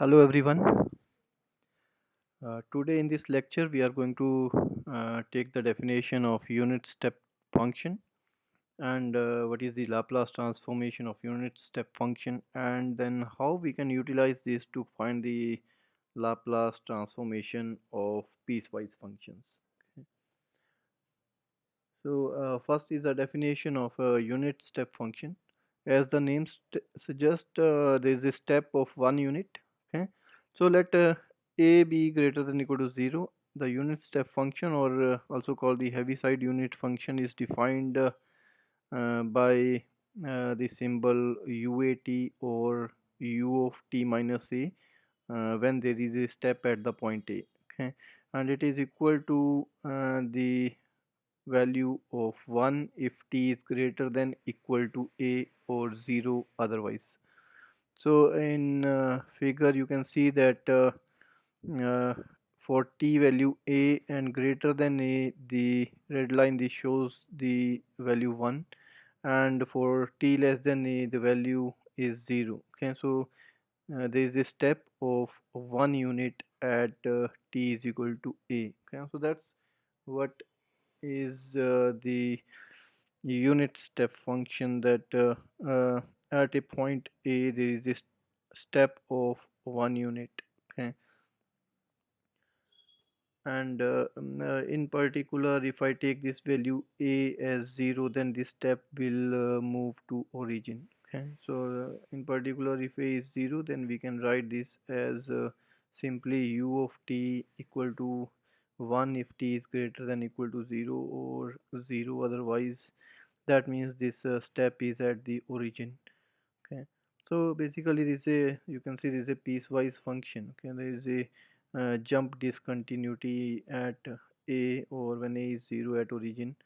Hello everyone. Today in this lecture we are going to take the definition of unit step function and what is the Laplace transformation of unit step function, and then how we can utilize this to find the Laplace transformation of piecewise functions. Okay. So first is the definition of a unit step function. As the name suggests, there is a step of one unit. Okay, so let a be greater than equal to 0. The unit step function, or also called the Heaviside unit function, is defined by the symbol uat or u of t minus a when there is a step at the point a. Okay, and it is equal to the value of 1 if t is greater than equal to a or 0 otherwise. So in figure you can see that uh, for t value a and greater than a, the red line this shows the value 1, and for t less than a the value is 0. Okay, so there is a step of 1 unit at t is equal to a. Okay, so that's what is the unit step function, that at a point a there is a step of 1 unit. Okay, and in particular if I take this value a as 0, then this step will move to origin. Okay, so in particular if a is 0, then we can write this as simply u of t equal to 1 if t is greater than equal to 0 or 0 otherwise. That means this step is at the origin. Okay, so basically this is a, you can see this is a piecewise function. Okay, there is a jump discontinuity at a, or when a is 0 at origin.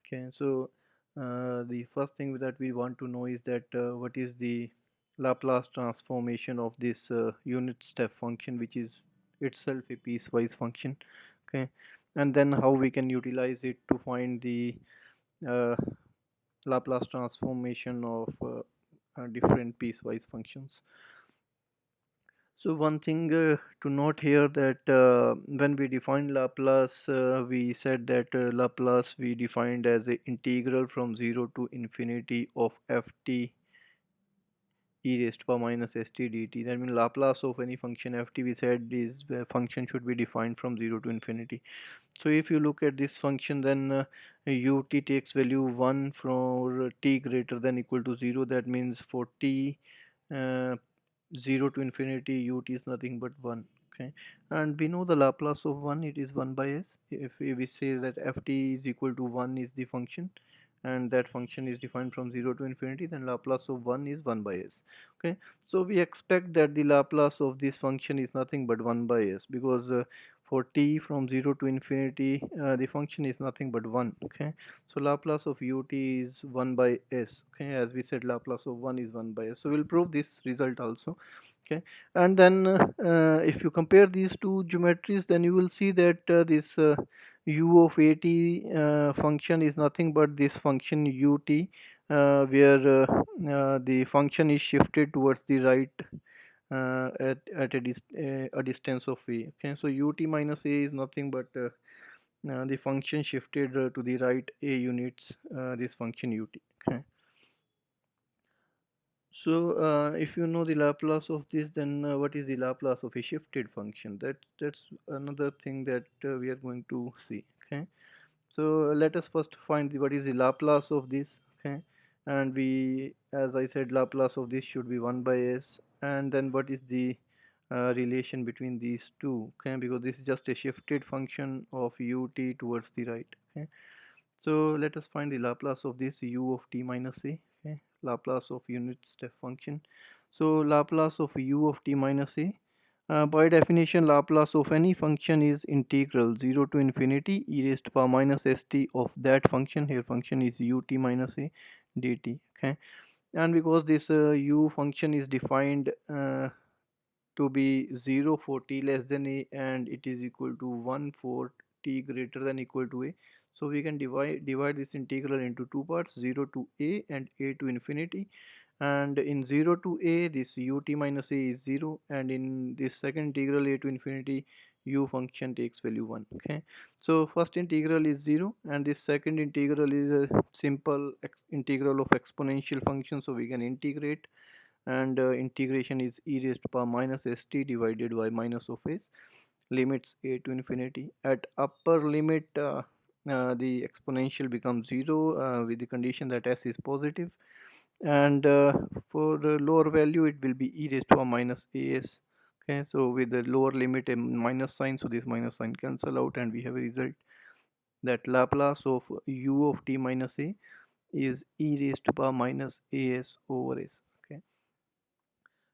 Okay, so the first thing that we want to know is that what is the Laplace transformation of this unit step function, which is itself a piecewise function. Okay, and then how we can utilize it to find the uh, Laplace transformation of different piecewise functions. So one thing to note here, that when we define Laplace, we said that Laplace we defined as a integral from 0 to infinity of ft e raised to power minus st dt. That means Laplace of any function ft, we said, is where function should be defined from 0 to infinity. So if you look at this function, then ut takes value 1 for t greater than equal to 0. That means for t uh, 0 to infinity, ut is nothing but 1. Okay, and we know the Laplace of 1, it is 1 by s. If we say that ft is equal to 1 is the function, and that function is defined from 0 to infinity, then Laplace of 1 is 1 by s. Okay, so we expect that the Laplace of this function is nothing but 1 by s, because for t from 0 to infinity the function is nothing but 1. Okay, so Laplace of ut is 1 by s. Okay, as we said, Laplace of 1 is 1 by s, so we'll prove this result also. Okay, and then if you compare these two geometries, then you will see that this u of at function is nothing but this function ut, where the function is shifted towards the right at a distance of a. Okay, so ut minus a is nothing but the function shifted to the right a units, this function ut. Okay, so if you know the Laplace of this, then what is the Laplace of a shifted function? That's another thing that we are going to see. Okay, so let us first find what is the Laplace of this. Okay, and we, as I said, Laplace of this should be 1 by s, and then what is the relation between these two? Okay, because this is just a shifted function of ut towards the right. Okay, so let us find the Laplace of this u of t minus a. Okay, Laplace of unit step function. So Laplace of u of t minus a, by definition, Laplace of any function is integral 0 to infinity e raised to power minus st of that function. Here function is ut minus a dt. Okay, and because this u function is defined to be 0 for t less than a, and it is equal to 1 for t greater than equal to a, so we can divide this integral into two parts, 0 to a and a to infinity. and in 0 to a this ut minus a is 0, and in this second integral a to infinity u function takes value 1. Okay, so first integral is 0 and this second integral is a simple integral of exponential function, so we can integrate, and integration is e raised to power minus st divided by minus of s, limits a to infinity. At upper limit the exponential becomes 0 with the condition that s is positive, and for the lower value it will be e raised to a minus as. Okay, so with the lower limit a minus sign, so this minus sign cancel out and we have a result that Laplace of u of t minus a is e raised to power minus as over s. Okay,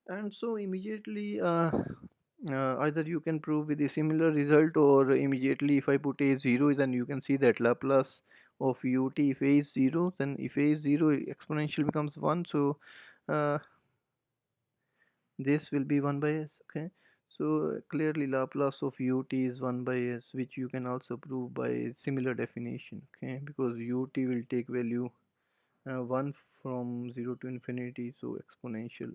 and so immediately either you can prove with a similar result, or immediately if I put a 0 then you can see that Laplace of ut, if a is 0 then if a is 0 exponential becomes 1, so uh, this will be 1 by s. Okay, so clearly Laplace of ut is 1 by s, which you can also prove by similar definition. Okay, because ut will take value 1 from 0 to infinity, so exponential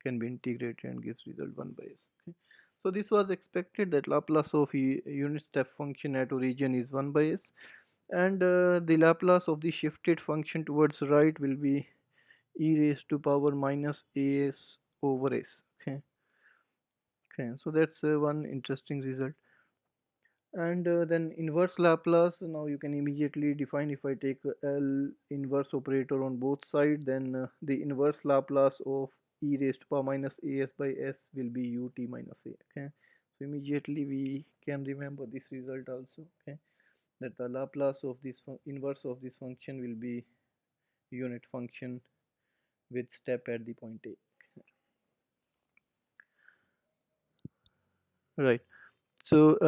can be integrated and gives result 1 by s. Okay, so this was expected that Laplace of unit step function at origin is 1 by s, and the Laplace of the shifted function towards right will be e raised to power minus as over s. Okay, okay, so that's one interesting result. And then inverse Laplace, now you can immediately define, if I take L inverse operator on both sides, then the inverse Laplace of e raised to power minus as by s will be ut minus a. Okay, so immediately we can remember this result also. Okay, that the Laplace of this inverse of this function will be unit function with step at the point a. Right, so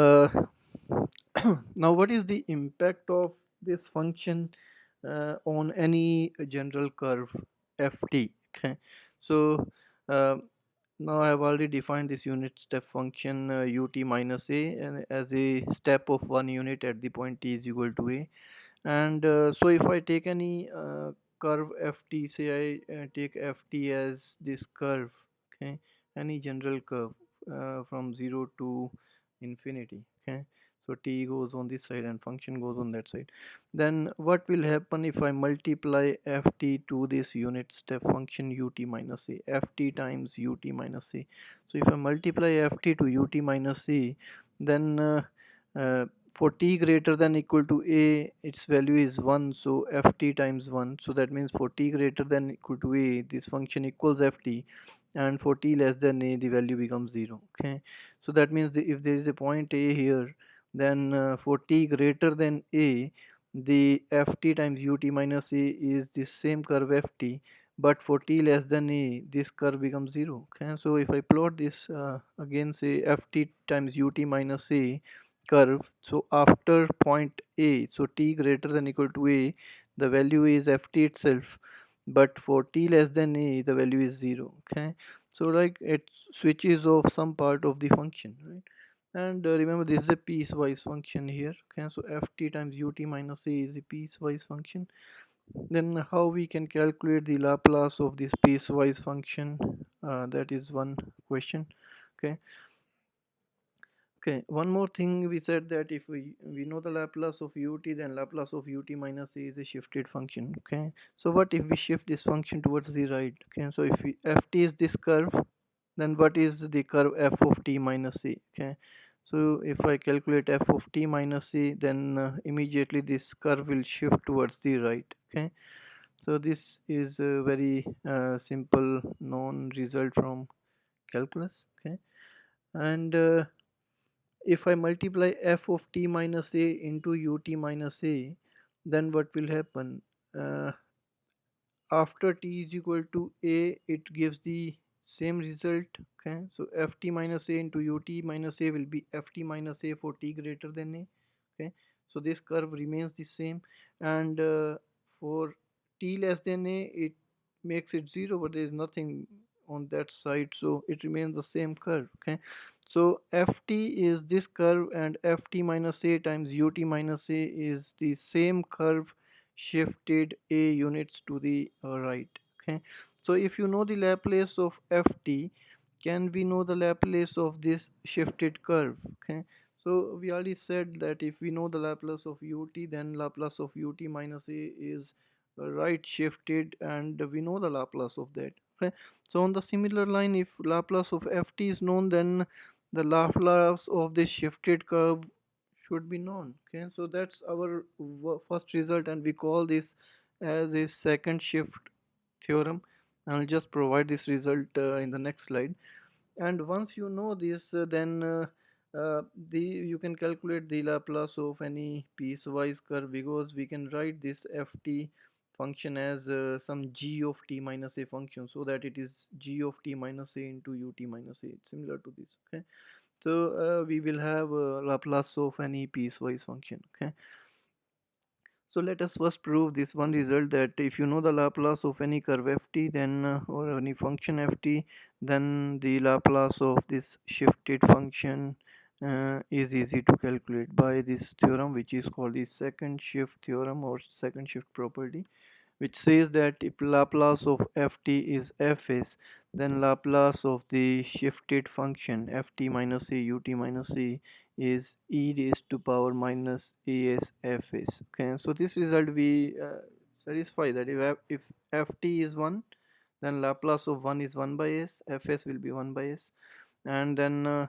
now what is the impact of this function on any general curve ft? Okay, so uh, now I have already defined this unit step function ut minus a and as a step of 1 unit at the point t is equal to a, and so if I take any curve ft, say I take ft as this curve. Okay, any general curve from 0 to infinity. Okay, so t goes on this side and function goes on that side, then what will happen if I multiply ft to this unit step function ut minus a, ft times ut minus a. So if I multiply ft to ut minus a, then uh, for t greater than equal to a its value is 1, so ft times 1, so that means for t greater than equal to a this function equals ft, and for t less than a the value becomes 0. Okay, so that means if there is a point a here, then for t greater than a the ft times ut minus a is the same curve ft, but for t less than a this curve becomes 0. Okay, so if I plot this again, say ft times ut minus a curve, so after point a, so t greater than equal to a the value is ft itself, but for t less than a the value is 0. Okay, so like it switches off some part of the function, right? And remember this is a piecewise function here. Okay, so ft times ut minus a is a piecewise function. Then how we can calculate the Laplace of this piecewise function, that is one question. Okay, okay, one more thing, we said that if we know the Laplace of ut, then Laplace of ut minus a is a shifted function. Okay, so what if we shift this function towards the right? Okay, so if ft is this curve, then what is the curve f of t minus a? Okay, so if I calculate f of t minus a, then immediately this curve will shift towards the right. Okay, so this is a very simple known result from calculus. Okay, and if I multiply f of t minus a into ut minus a, then what will happen? After t is equal to a, it gives the same result. Okay, so ft minus a into ut minus a will be ft minus a for t greater than a. Okay, so this curve remains the same, and for t less than a it makes it 0, but there is nothing on that side, so it remains the same curve. Okay, so ft is this curve, and ft minus a times ut minus a is the same curve shifted a units to the right. Okay, So if you know the Laplace of ft, can we know the Laplace of this shifted curve? Okay, so we already said that if we know the Laplace of ut, then Laplace of ut minus a is right shifted, and we know the Laplace of that. Okay, so on the similar line, if Laplace of ft is known, then the Laplace of this shifted curve should be known. Okay, so that's our first result, and we call this as a second shift theorem. I'll just provide this result in the next slide. And once you know this, then the you can calculate the Laplace of any piecewise curve, because we can write this ft function as some g of t minus a function, so that it is g of t minus a into ut minus a. It's similar to this. Okay, so we will have Laplace of any piecewise function. Okay, so let us first prove this one result, that if you know the Laplace of any curve ft, then or any function ft, then the Laplace of this shifted function is easy to calculate by this theorem, which is called the second shift theorem or second shift property, which says that if Laplace of ft is fs, then Laplace of the shifted function ft minus a ut minus a is e raised to power minus as fs. Okay, so this result we satisfy that if ft is 1, then Laplace of 1 is 1 by s, fs will be 1 by s, and then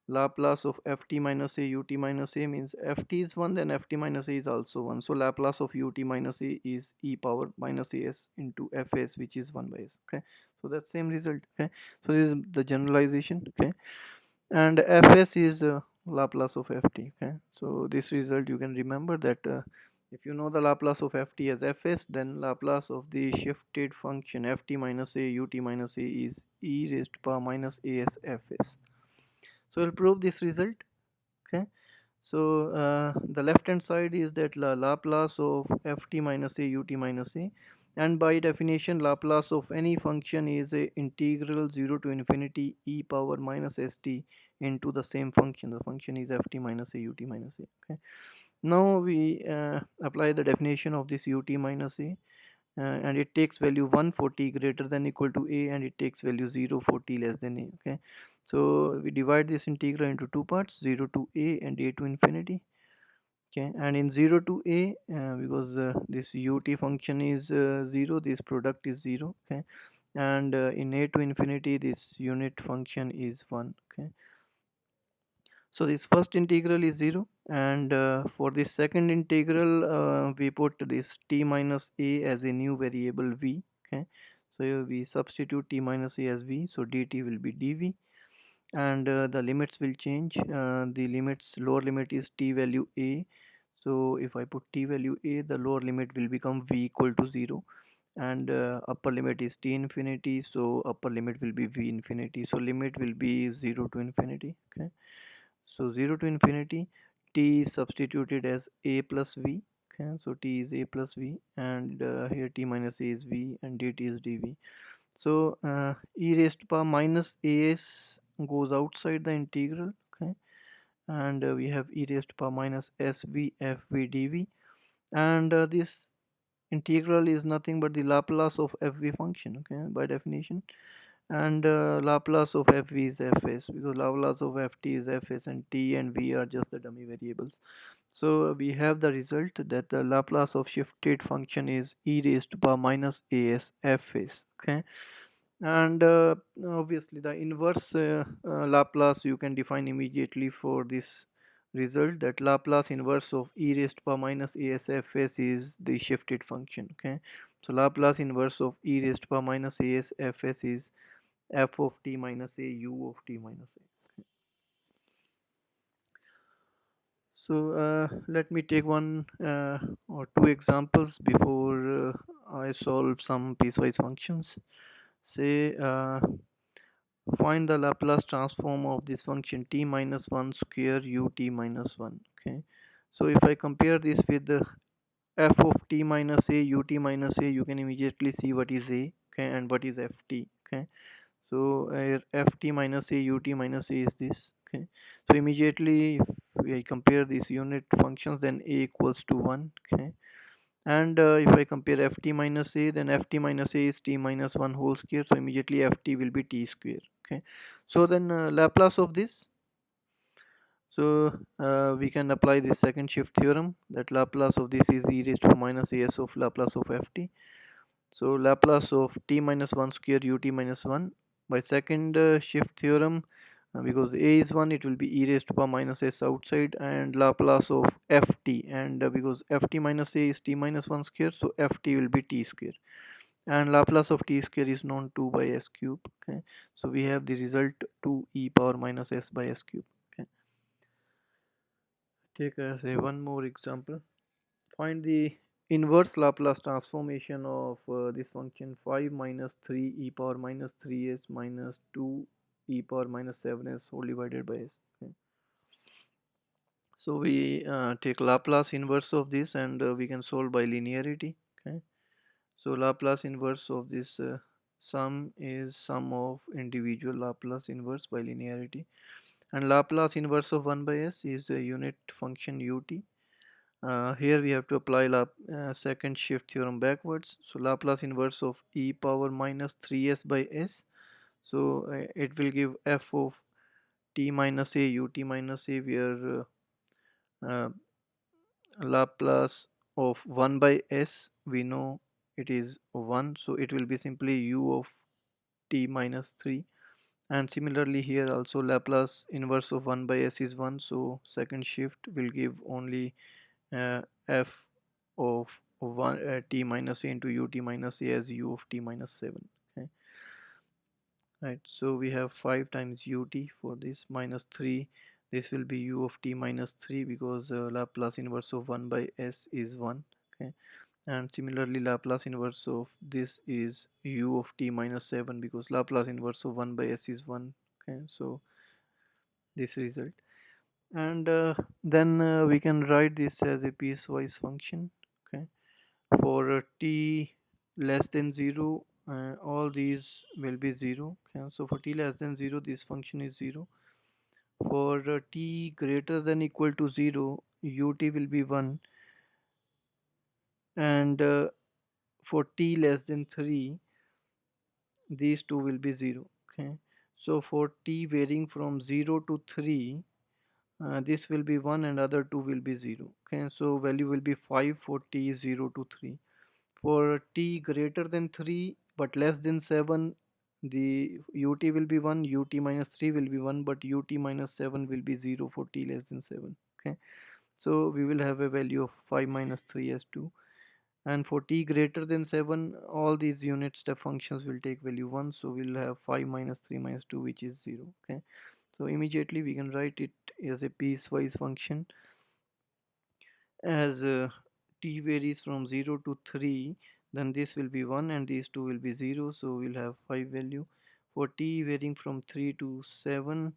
Laplace of ft minus a ut minus a means ft is 1, then ft minus a is also 1, so Laplace of ut minus a is e power minus as into fs, which is 1 by s. Okay, so that same result. Okay, so this is the generalization. Okay, and fs is Laplace of ft. Okay, so this result you can remember that if you know the Laplace of ft as fs, then Laplace of the shifted function ft minus a ut minus a is e raised to power minus as fs. So we'll prove this result. Okay, so the left hand side is that Laplace of ft minus a ut minus a, and by definition Laplace of any function is a integral 0 to infinity e power minus st into the same function. The function is ft minus a ut minus a. Okay, now we apply the definition of this ut minus a, and it takes value 1 for t greater than equal to a, and it takes value 0 for t less than a. Okay, so we divide this integral into two parts, 0 to a and a to infinity. Okay, and in 0 to a, because this ut function is 0, this product is 0. Okay, and in a to infinity, this unit function is 1. Okay, so this first integral is 0, and for this second integral we put this t minus a as a new variable v. Okay, so we substitute t minus a as v, so dt will be dv, and the limits will change. The limits, lower limit is t value a, so if I put t value a, the lower limit will become v equal to 0, and upper limit is t infinity, so upper limit will be v infinity, so limit will be 0 to infinity. Okay, so 0 to infinity, t is substituted as a plus v. Okay, so t is a plus v, and here t minus a is v, and dt is dv. So e raised to power minus as goes outside the integral. Okay, and we have e raised to power minus sv fv dv, and this integral is nothing but the Laplace of fv function. Okay, by definition, and Laplace of fv is fs, because Laplace of ft is fs, and t and v are just the dummy variables. So we have the result that the Laplace of shifted function is e raised to power minus as fs. Okay, and obviously the inverse Laplace you can define immediately for this result, that Laplace inverse of e raised to power minus asfs is the shifted function. Okay, so Laplace inverse of e raised to power minus asfs is f of t minus a u of t minus a. So let me take one or two examples before I solve some piecewise functions. Say find the Laplace transform of this function t minus 1 square ut minus 1. Okay, so if I compare this with the f of t minus a ut minus a, you can immediately see what is a, okay, and what is ft. Okay, so ft minus a ut minus a is this. Okay, so immediately if we compare these unit functions, then a equals to 1. Okay, And if I compare ft minus a, then ft minus a is t minus 1 whole square, so immediately ft will be t square. Okay, so then Laplace of this, so we can apply the second shift theorem, that Laplace of this is e raised to minus as of Laplace of ft. So Laplace of t minus 1 square ut minus 1 by second shift theorem, because a is 1, it will be e raised to power minus s outside, and Laplace of ft, and because ft minus a is t minus 1 square, so ft will be t square, and Laplace of t square is known 2 by s cube. Okay, so we have the result 2 e power minus s by s cube. Okay, take say one more example. Find the inverse Laplace transformation of this function 5 minus 3 e power minus 3s minus 2 e power minus 7s whole divided by s. Okay. So we take Laplace inverse of this, and we can solve by linearity. Okay. So Laplace inverse of this sum is sum of individual Laplace inverse by linearity, and Laplace inverse of 1 by s is a unit function ut. Here we have to apply second shift theorem backwards. So Laplace inverse of e power minus 3s by s. So it will give f of t minus a ut minus a, where uh, Laplace of 1 by s, we know it is 1, so it will be simply u of t minus 3. And similarly here also Laplace inverse of 1 by s is 1, so second shift will give only f of 1 t minus a into ut minus a as u of t minus 7. Okay, right, so we have 5 times ut for this minus 3, this will be u of t minus 3, because Laplace inverse of 1 by s is 1. Okay, and similarly Laplace inverse of this is u of t minus 7, because Laplace inverse of 1 by s is 1. Okay, so this result, and then we can write this as a piecewise function. Okay, for t less than 0, all these will be 0. Okay, so for t less than 0, this function is 0. For t greater than equal to 0, ut will be 1, and for t less than 3, these two will be 0. Okay, so for t varying from 0 to 3, this will be 1 and other two will be 0. Okay, so value will be 5 for t 0 to 3. For t greater than 3 but less than 7, the ut will be 1, ut minus 3 will be 1, but ut minus 7 will be 0 for t less than 7. Okay, so we will have a value of 5 minus 3 as 2. And for t greater than 7, all these unit step functions will take value 1, so we'll have 5 minus 3 minus 2, which is 0. Okay, so immediately we can write it as a piecewise function, as t varies from 0 to 3, then this will be 1 and these two will be 0, so we'll have 5 value. For t varying from 3 to 7,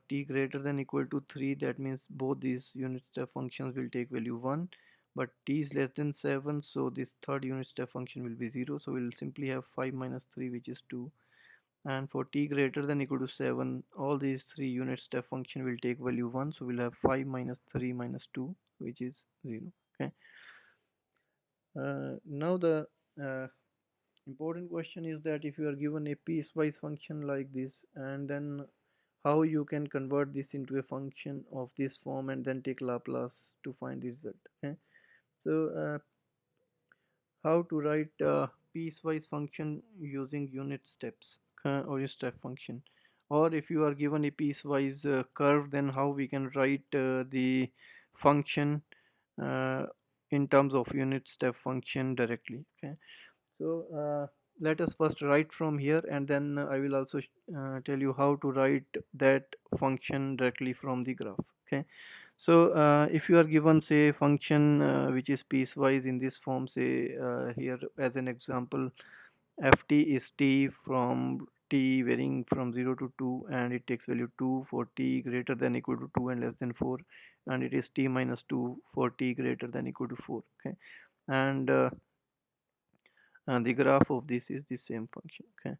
t greater than equal to 3, that means both these unit step functions will take value 1, but t is less than 7, so this third unit step function will be 0, so we'll simply have 5 minus 3, which is 2. And for t greater than equal to 7, all these three unit step function will take value 1, so we'll have 5 minus 3 minus 2, which is 0. Okay, now the uh, important question is that if you are given a piecewise function like this, and then how you can convert this into a function of this form and then take Laplace to find the result. Okay, so how to write a piecewise function using unit steps, or a step function, or if you are given a piecewise curve, then how we can write the function uh, in terms of unit step function directly. Okay, so let us first write from here, and then I will also tell you how to write that function directly from the graph. Okay, so if you are given say function which is piecewise in this form, say here as an example, ft is t from t varying from 0 to 2, and it takes value 2 for t greater than equal to 2 and less than 4, and it is t minus 2 for t greater than equal to 4. Okay, and the graph of this is the same function. Okay,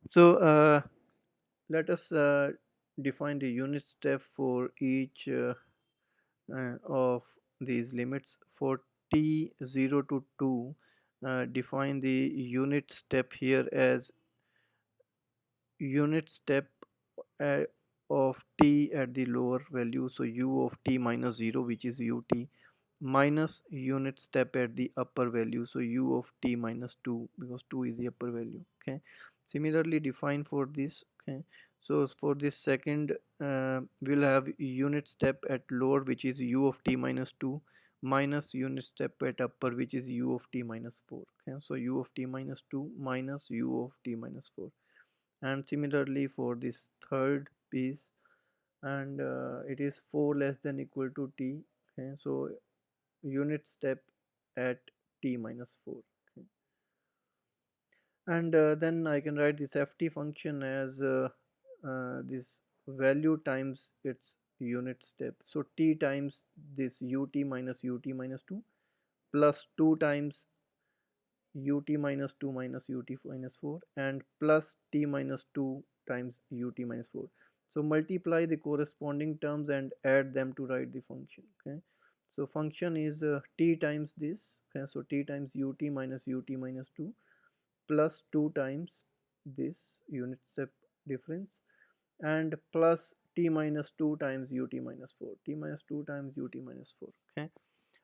so let us define the unit step for each of these limits. For t 0 to 2, define the unit step here as unit step uh, of t at the lower value, so u of t minus 0, which is ut, minus unit step at the upper value, so u of t minus 2, because 2 is the upper value. Okay, similarly define for this. Okay, so for this second, we'll have unit step at lower, which is u of t minus 2, minus unit step at upper, which is u of t minus 4. Okay, so u of t minus 2 minus u of t minus 4. And similarly for this third piece, and it is 4 less than equal to t. Okay, so unit step at t minus 4. Okay. And then I can write this ft function as this value times its unit step, so t times this ut minus 2 plus 2 times ut minus 2 minus ut minus 4 and plus t minus 2 times ut minus 4. So multiply the corresponding terms and add them to write the function. Okay, so function is t times this. Okay, so t times ut minus 2 plus 2 times this unit step difference and plus t minus 2 times ut minus 4, t minus 2 times ut minus 4. Okay,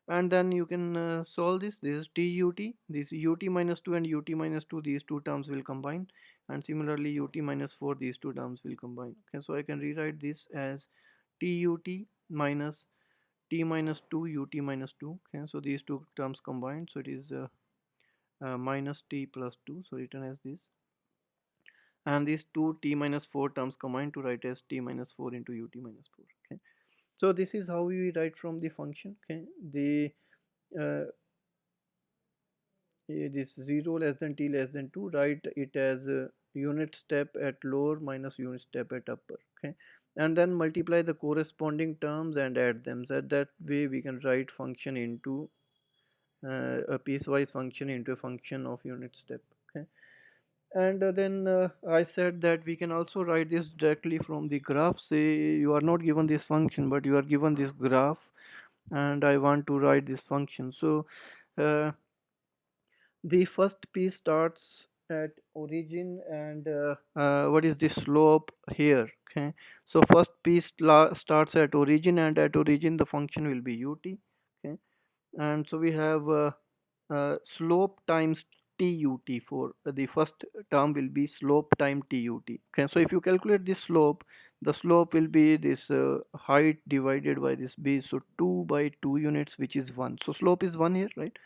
and then you can solve this is tut, this ut minus 2 and ut minus 2, these two terms will combine, and similarly ut minus 4, these two terms will combine. Okay, so I can rewrite this as tut minus t minus 2 ut minus 2. Okay, so these two terms combined, so it is minus t plus 2, so written as this, and these two t minus 4 terms combined to write as t minus 4 into ut minus 4. Okay, so this is how we write from the function. Okay, the uh, this 0 less than t less than 2, write it as unit step at lower minus unit step at upper. Okay, and then multiply the corresponding terms and add them, so that way we can write function into a piecewise function into a function of unit step. Okay, and then I said that we can also write this directly from the graph. Say you are not given this function but you are given this graph and I want to write this function. So uh, the first piece starts at origin, and what is the slope here? Okay, so first piece starts at origin, and at origin the function will be ut. Okay, and so we have slope times tut. For the first term will be slope time tut. Okay, so if you calculate this slope, the slope will be this height divided by this base, so 2 by 2 units, which is 1. So slope is 1 here, right?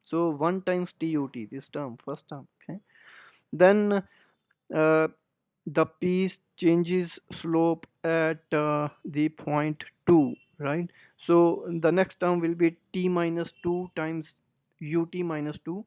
So 1 times tut, this term, first term. Okay, then uh, the piece changes slope at the point 2, right? So the next term will be t minus 2 times ut minus 2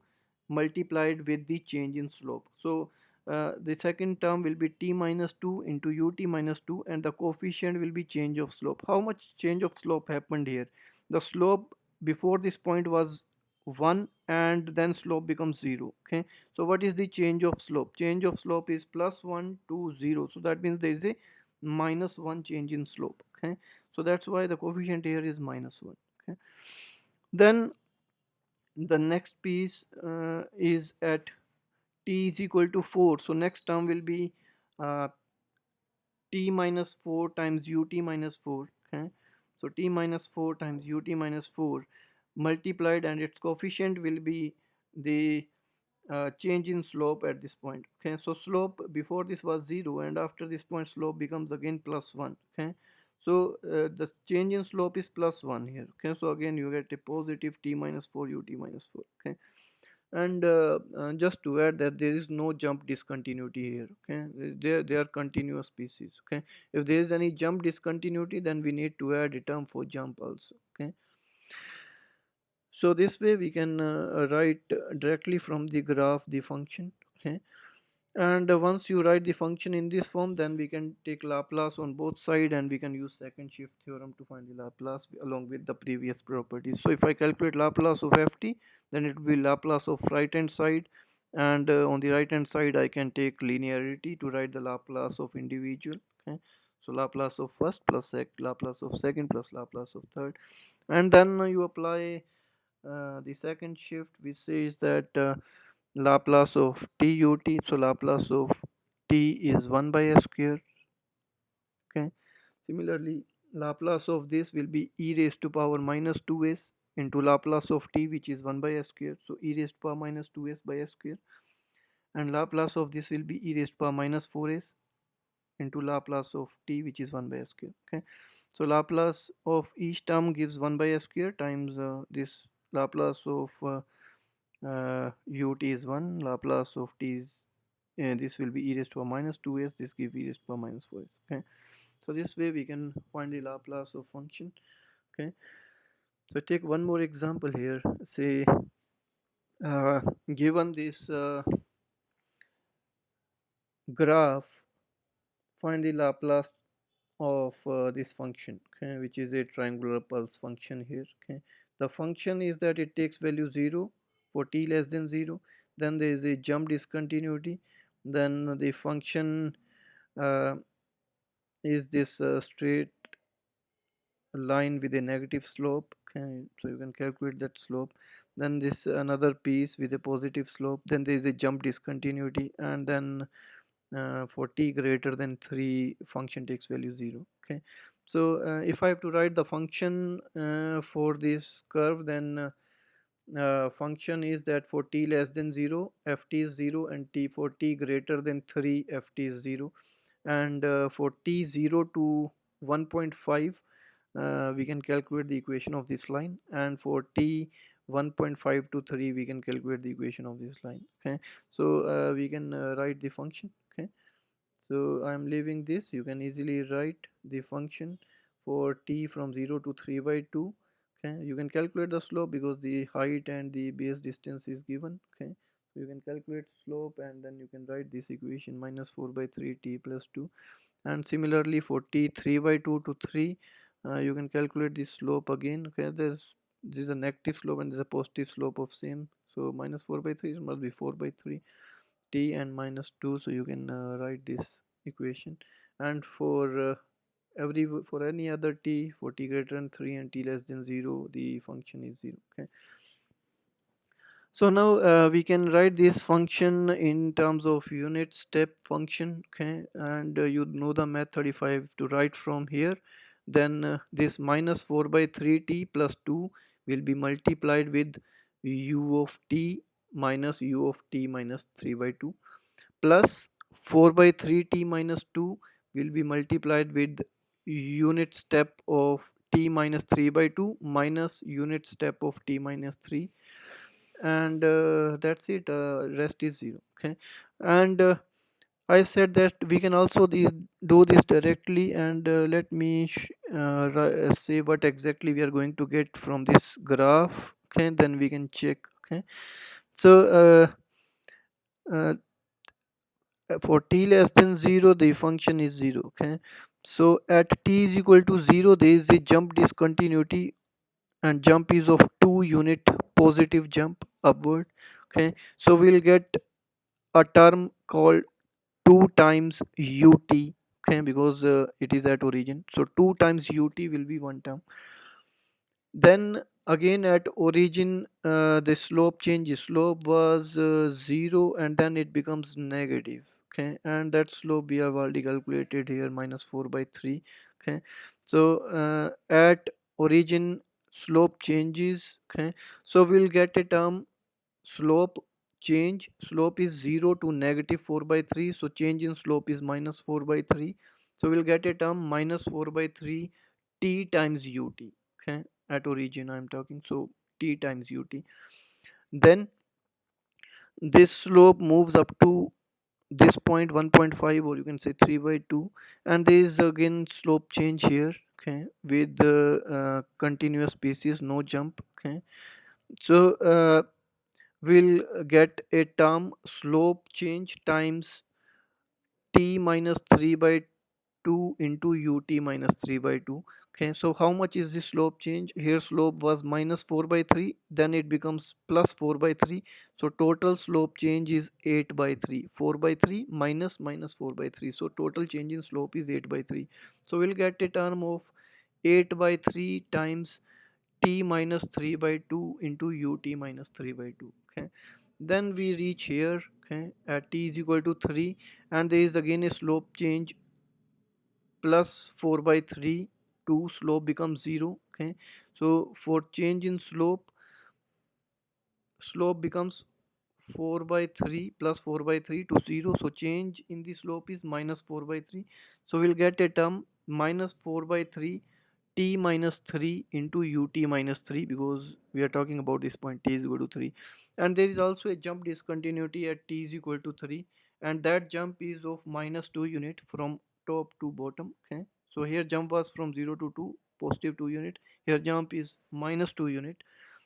multiplied with the change in slope. So the second term will be t minus 2 into ut minus 2, and the coefficient will be change of slope. How much change of slope happened here? The slope before this point was 1 and then slope becomes 0. Okay, so what is the change of slope? Change of slope is plus 1 to 0, so that means there is a minus 1 change in slope. Okay, so that's why the coefficient here is minus 1. Okay, then the next piece is at t is equal to 4, so next term will be uh, t minus 4 times ut minus 4. Okay, so t minus 4 times ut minus 4 multiplied, and its coefficient will be the change in slope at this point. Okay, so slope before this was 0, and after this point slope becomes again plus 1. Okay, so the change in slope is plus 1 here. Okay, so again you get a positive t minus 4 ut minus 4. Okay, and just to add that there is no jump discontinuity here. Okay, they are continuous pieces. Okay, if there is any jump discontinuity, then we need to add a term for jump also. Okay, so this way we can write directly from the graph the function. Okay, and once you write the function in this form, then we can take Laplace on both sides, and we can use second shift theorem to find the Laplace along with the previous properties. So if I calculate Laplace of ft, then it will be Laplace of right hand side, and on the right hand side I can take linearity to write the Laplace of individual. Okay, so Laplace of first plus Laplace of second plus Laplace of third, and then you apply The second shift we say is that Laplace of t ut, so Laplace of t is 1 by s square. Okay. Similarly, Laplace of this will be e raised to power minus 2s into Laplace of t, which is 1 by s square. So e raised to power minus 2s by s square. And Laplace of this will be e raised to power minus 4s into Laplace of t, which is 1 by s square. Okay. So Laplace of each term gives 1 by s square times this Laplace of ut is 1, Laplace of t is this will be e raised to power minus 2s, this gives e raised to power minus 4s. Okay. So this way we can find the Laplace of function. Okay. So take one more example here. Say uh, given this graph, find the Laplace of this function, okay, which is a triangular pulse function here. Okay. The function is that it takes value 0 for t less than 0, then there is a jump discontinuity, then the function uh, is this straight line with a negative slope. Okay, so you can calculate that slope. Then this another piece with a positive slope, then there is a jump discontinuity, and then for t greater than 3 function takes value 0. Okay, so if I have to write the function for this curve, then function is that for t less than 0 ft is 0, and t for t greater than 3 ft is 0, and for t 0 to 1.5 we can calculate the equation of this line, and for t 1.5 to 3 we can calculate the equation of this line. Okay, so we can write the function. Okay, so I'm leaving this. You can easily write the function for t from 0 to 3 by 2. Okay, you can calculate the slope because the height and the base distance is given. Okay, so you can calculate slope, and then you can write this equation minus 4 by 3 t plus 2. And similarly for t 3 by 2 to 3, you can calculate the slope again. Okay, there's a negative slope and there's a positive slope of same, so minus 4 by 3 must be 4 by 3 t and minus 2, so you can write this equation. And for any other t, for t greater than 3 and t less than 0, the function is 0. Okay, so now we can write this function in terms of unit step function. Okay, and you know the method. If I have to write from here, then this minus 4 by 3t plus 2 will be multiplied with u of t minus u of t minus 3 by 2, plus 4 by 3t minus 2 will be multiplied with unit step of t minus 3 by 2 minus unit step of t minus 3, and that's it. Rest is 0. Okay, and I said that we can also do this directly, and let me say what exactly we are going to get from this graph. Okay, then we can check. Okay, so uh, for t less than 0 the function is 0. Okay, so at t is equal to 0 there is a jump discontinuity, and jump is of 2 unit, positive jump upward. Okay, so we'll get a term called 2 times ut. Okay, because it is at origin, so 2 times ut will be one term. Then again at origin the slope was 0, and then it becomes negative. Okay, and that slope we have already calculated here, minus 4 by 3. Okay, so at origin slope changes. Okay, so we'll get a term slope change. Slope is 0 to negative 4 by 3, so change in slope is minus 4 by 3, so we'll get a term minus 4 by 3 t times ut. Okay, at origin I'm talking, so t times ut. Then this slope moves up to this point 1.5, or you can say 3 by 2, and there is again slope change here. Okay, with the continuous species, no jump. Okay, so we'll get a term slope change times t minus 3 by 2 into ut minus 3 by 2. Okay, so how much is the slope change here? Slope was minus 4 by 3, then it becomes plus 4 by 3, so total slope change is 8 by 3. 4 by 3 minus 4 by 3, so total change in slope is 8 by 3. So we'll get a term of 8 by 3 times t minus 3 by 2 into ut minus 3 by 2. Okay, then we reach here, okay, at t is equal to 3, and there is again a slope change, plus 4 by 3 2, slope becomes 0. Okay, so for change in slope becomes 4 by 3 plus 4 by 3 to 0, so change in the slope is minus 4 by 3. So we'll get a term minus 4 by 3 t minus 3 into ut minus 3, because we are talking about this point t is equal to 3, and there is also a jump discontinuity at t is equal to 3, and that jump is of minus 2 unit from top to bottom. Okay, so here jump was from 0 to 2, positive 2 unit, here jump is minus 2 unit.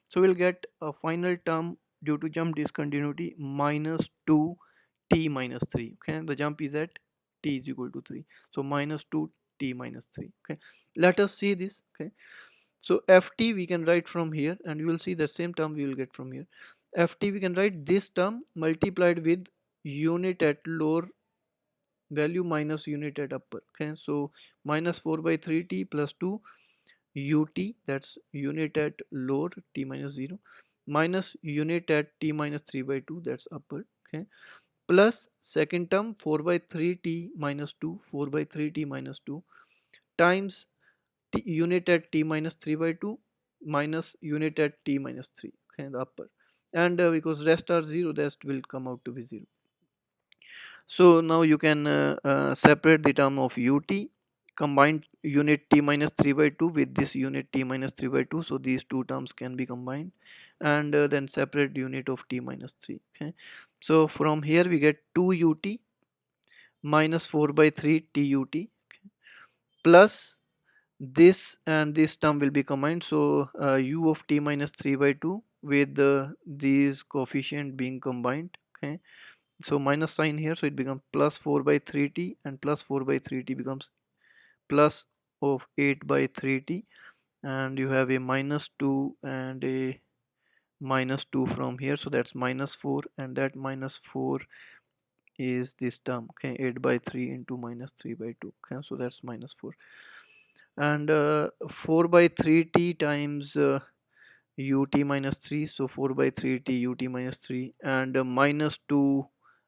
So we'll get a final term due to jump discontinuity minus 2 t minus 3. Okay, the jump is at t is equal to 3, so minus 2 t minus 3. Okay, let us see this. Okay, so ft we can write from here, and you will see the same term we will get from here. Ft we can write this term multiplied with unit at lower value minus unit at upper. Okay, so minus 4 by 3t plus 2 ut, that's unit at lower t minus 0, minus unit at t minus 3 by 2, that's upper. Okay, plus second term 4 by 3t minus 2, 4 by 3t minus 2 times unit at t minus 3 by 2 minus unit at t minus 3. Okay, the upper, and because rest are 0, rest will come out to be 0. So now you can separate the term of ut, combine unit t minus 3 by 2 with this unit t minus 3 by 2, so these two terms can be combined, and then separate unit of t minus 3. Okay, so from here we get 2 ut minus 4 by 3 tut, okay, plus this and this term will be combined, so u of t minus 3 by 2 with these coefficient being combined. Okay, so minus sign here, so it becomes plus 4 by 3t, and plus 4 by 3t becomes plus of 8 by 3t, and you have a minus 2 and a minus 2 from here, so that's minus 4, and that minus 4 is this term. Okay, 8 by 3 into minus 3 by 2. Okay, so that's minus 4, and 4 by 3t times ut minus 3, so 4 by 3t ut minus 3, and minus 2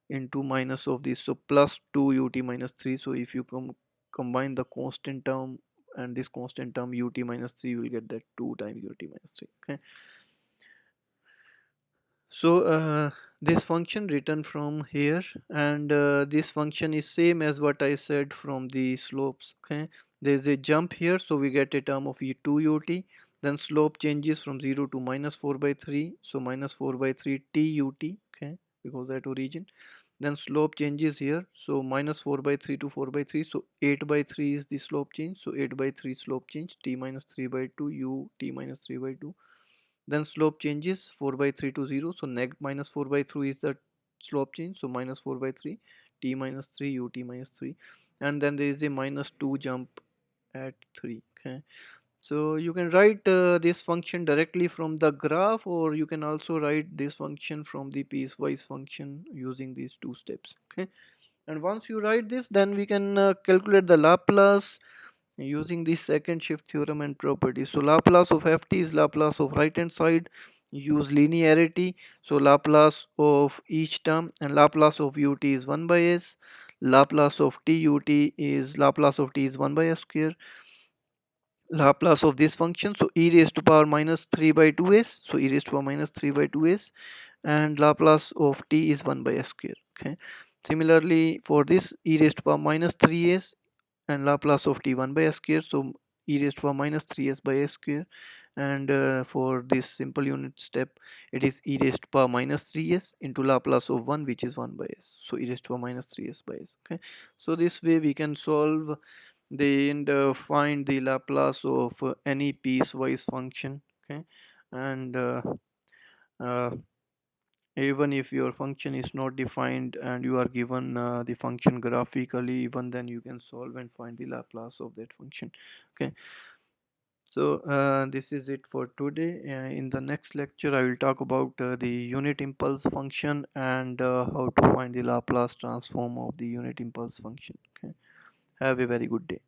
into minus of this, so plus 2 ut minus 3. So if you combine the constant term and this constant term ut minus 3, you will get that 2 times ut minus 3. Okay, so this function written from here, and this function is same as what I said from the slopes. Okay, there is a jump here, so we get a term of 2 ut, then slope changes from 0 to minus 4 by 3, so minus 4 by 3 tut. Okay, because at origin, then slope changes here, so minus 4 by 3 to 4 by 3, so 8 by 3 is the slope change, so 8 by 3 slope change, t minus 3 by 2 u t minus 3 by 2, then slope changes 4 by 3 to 0, so minus 4 by 3 is the slope change, so minus 4 by 3 t minus 3 ut minus 3, and then there is a minus 2 jump at 3. Okay, so you can write this function directly from the graph, or you can also write this function from the piecewise function using these two steps. Okay, and once you write this, then we can calculate the Laplace using the second shift theorem and properties. So Laplace of ft is Laplace of right hand side, use linearity, so Laplace of each term, and Laplace of ut is 1 by s, Laplace of tut is Laplace of t is 1 by s square, Laplace of this function, so e raised to power minus 3 by 2s, so e raised to power minus 3 by 2s, and Laplace of t is 1 by s square. Okay, similarly for this, e raised to power minus 3s and Laplace of t 1 by s square, so e raised to power minus 3s by s square, and for this simple unit step, it is e raised to power minus 3s into Laplace of 1, which is 1 by s, so e raised to power minus 3s by s. Okay, so this way we can solve and find the Laplace of any piecewise function. Okay, and uh, even if your function is not defined and you are given the function graphically, even then you can solve and find the Laplace of that function. Okay, so this is it for today. In the next lecture I will talk about the unit impulse function and how to find the Laplace transform of the unit impulse function. Okay, have a very good day.